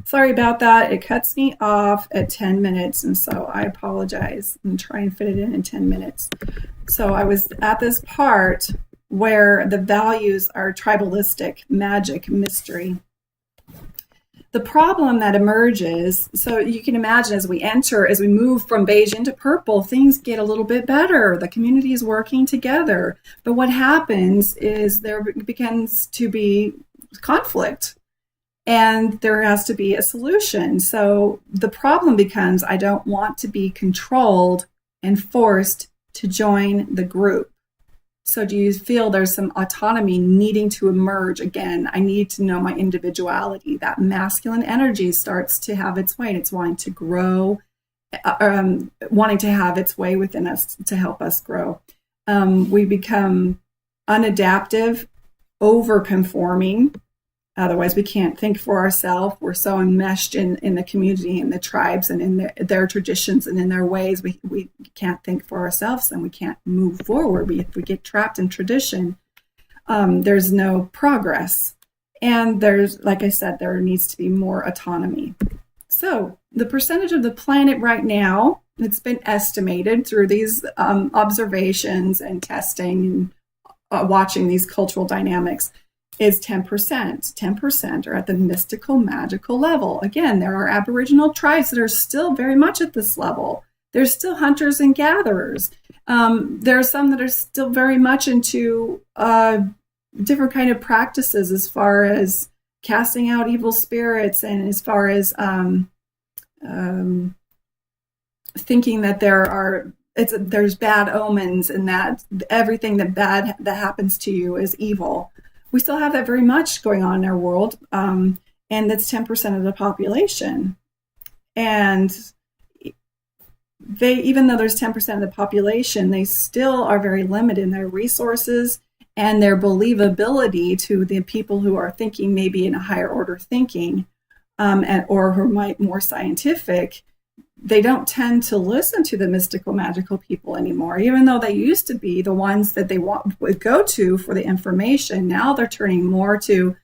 Sorry about that. It cuts me off at 10 minutes, and so I apologize and try and fit it in 10 minutes. So I was at this part where the values are tribalistic, magic, mystery. The problem that emerges, so you can imagine as we enter, as we move from beige into purple, things get a little bit better. The community is working together. But what happens is there begins to be conflict and there has to be a solution. So the problem becomes I don't want to be controlled and forced to join the group. So do you feel there's some autonomy needing to emerge again? I need to know my individuality. That masculine energy starts to have its way, and it's wanting to grow, wanting to have its way within us to help us grow. We become unadaptive, over-conforming. Otherwise, we can't think for ourselves. We're so enmeshed in the community and the tribes and in their traditions and in their ways. We can't think for ourselves and we can't move forward. If we get trapped in tradition, there's no progress. And there's, like I said, there needs to be more autonomy. So the percentage of the planet right now, it's been estimated through these observations and testing and watching these cultural dynamics, is 10%. 10% are at the mystical, magical level. Again, there are Aboriginal tribes that are still very much at this level. There's still hunters and gatherers. There are some that are still very much into different kind of practices as far as casting out evil spirits and as far as thinking that there's bad omens and that everything that happens to you is evil. We still have that very much going on in our world, and that's 10% of the population. And even though there's 10% of the population, they still are very limited in their resources and their believability to the people who are thinking maybe in a higher order thinking, or who might more scientific. They don't tend to listen to the mystical, magical people anymore, even though they used to be the ones that they would go to for the information. Now they're turning more to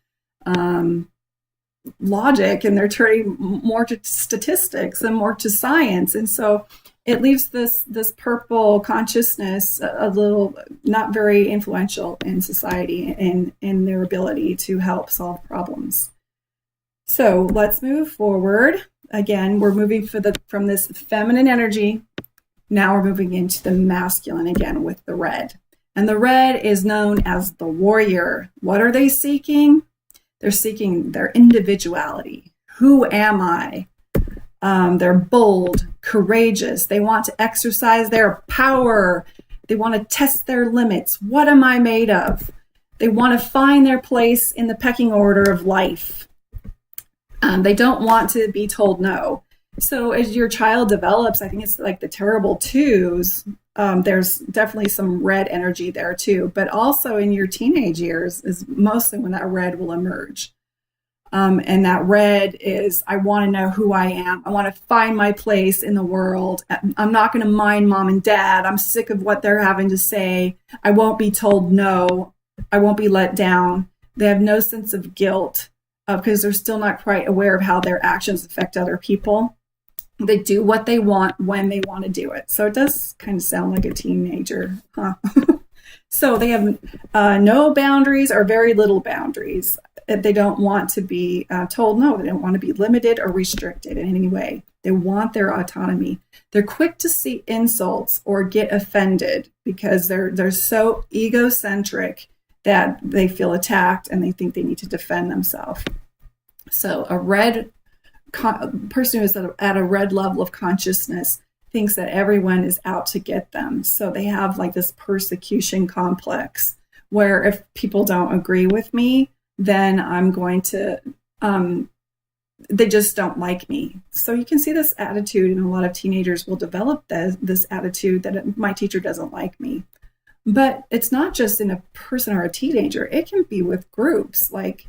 logic, and they're turning more to statistics and more to science. And so it leaves this purple consciousness a little not very influential in society and in their ability to help solve problems. So let's move forward. Again, we're moving from this feminine energy. Now we're moving into the masculine again with the red. And the red is known as the warrior. What are they seeking? They're seeking their individuality. Who am I? They're bold, courageous. They want to exercise their power. They want to test their limits. What am I made of? They want to find their place in the pecking order of life. They don't want to be told no. So as your child develops, I think it's like the terrible twos. There's definitely some red energy there too, but also in your teenage years is mostly when that red will emerge. And that red is, I want to know who I am. I want to find my place in the world. I'm not going to mind mom and dad. I'm sick of what they're having to say. I won't be told no. I won't be let down. They have no sense of guilt because they're still not quite aware of how their actions affect other people. They do what they want when they want to do it. So it does kind of sound like a teenager, huh? So they have no boundaries or very little boundaries. They don't want to be told no. They don't want to be limited or restricted in any way. They want their autonomy. They're quick to see insults or get offended because they're so egocentric that they feel attacked and they think they need to defend themselves. So a red person who is at a red level of consciousness thinks that everyone is out to get them. So they have like this persecution complex where if people don't agree with me, then I'm going to, they just don't like me. So you can see this attitude, and a lot of teenagers will develop this attitude that my teacher doesn't like me. But it's not just in a person or a teenager. It can be with groups, like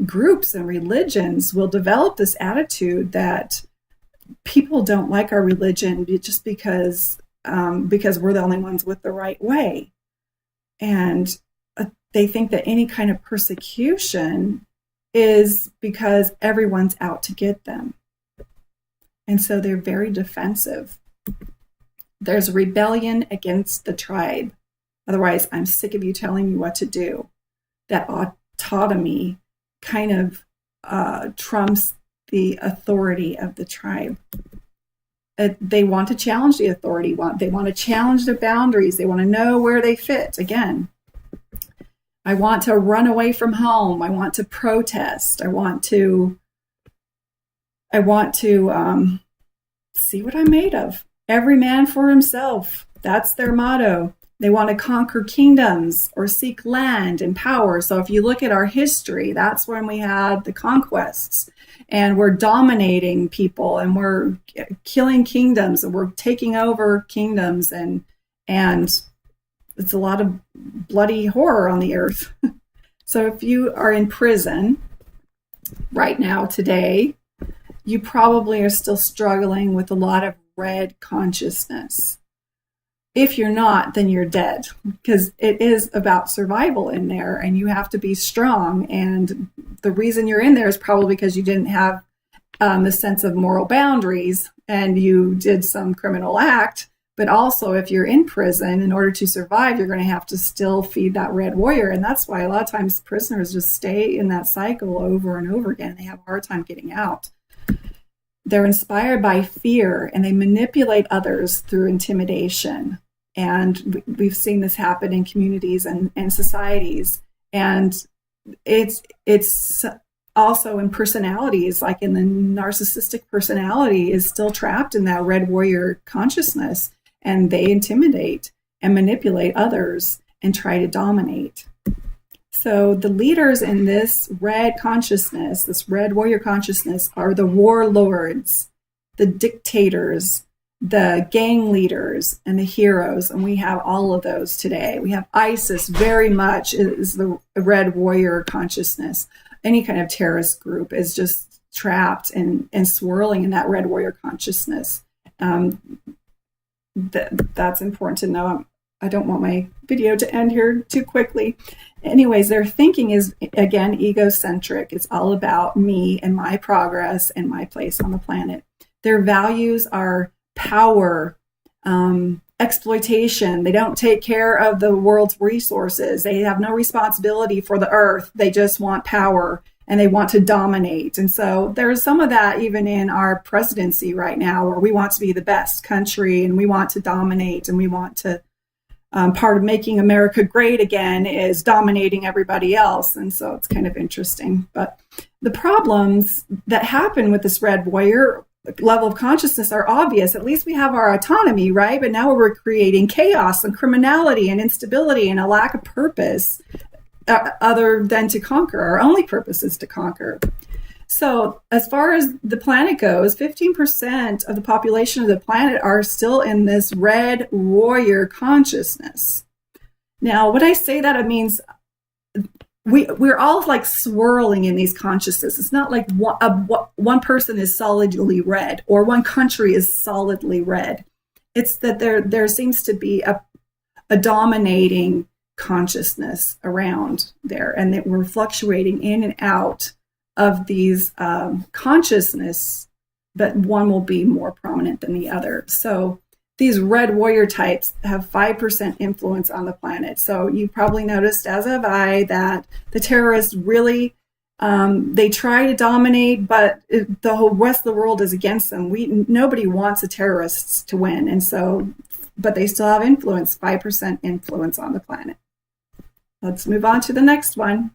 groups and religions will develop this attitude that people don't like our religion just because we're the only ones with the right way. And they think that any kind of persecution is because everyone's out to get them. And so they're very defensive. There's rebellion against the tribe. Otherwise, I'm sick of you telling me what to do. That autonomy kind of trumps the authority of the tribe. They want to challenge the authority. They want to challenge the boundaries. They want to know where they fit. Again, I want to run away from home. I want to protest. I want to see what I'm made of. Every man for himself. That's their motto. They want to conquer kingdoms or seek land and power. So if you look at our history, that's when we had the conquests, and we're dominating people, and we're killing kingdoms, and we're taking over kingdoms, and it's a lot of bloody horror on the earth. So if you are in prison right now today, you probably are still struggling with a lot of red consciousness. If you're not, then you're dead, because it is about survival in there, and you have to be strong. And the reason you're in there is probably because you didn't have the sense of moral boundaries and you did some criminal act. But also, if you're in prison, in order to survive, you're going to have to still feed that red warrior. And that's why a lot of times prisoners just stay in that cycle over and over again. They have a hard time getting out. They're inspired by fear, and they manipulate others through intimidation. And we've seen this happen in communities and societies. And it's also in personalities, like in the narcissistic personality is still trapped in that red warrior consciousness, and they intimidate and manipulate others and try to dominate. So the leaders in this red consciousness, this red warrior consciousness, are the warlords, the dictators, the gang leaders, and the heroes. And we have all of those today. We have ISIS, very much is the red warrior consciousness. Any kind of terrorist group is just trapped and swirling in that red warrior consciousness. That's important to know. I don't want my video to end here too quickly. Anyways, their thinking is, again, egocentric. It's all about me and my progress and my place on the planet. Their values are power, exploitation. They don't take care of the world's resources. They have no responsibility for the earth. They just want power, and they want to dominate. And so there's some of that even in our presidency right now, where we want to be the best country, and we want to dominate, and we want to part of making America great again is dominating everybody else. And so it's kind of interesting. But the problems that happen with this red warrior level of consciousness are obvious. At least we have our autonomy, right? But now we're creating chaos and criminality and instability and a lack of purpose other than to conquer. Our only purpose is to conquer. So as far as the planet goes, 15% of the population of the planet are still in this red warrior consciousness. Now, when I say that, it means we're all like swirling in these consciousnesses. It's not like one person is solidly red or one country is solidly red. It's that there seems to be a dominating consciousness around there, and that we're fluctuating in and out of these consciousness, but one will be more prominent than the other. So these red warrior types have 5% influence on the planet. So you probably noticed, as have I, that the terrorists really, they try to dominate, but the whole rest of the world is against them. Nobody wants the terrorists to win. And so, but they still have influence, 5% influence on the planet. Let's move on to the next one.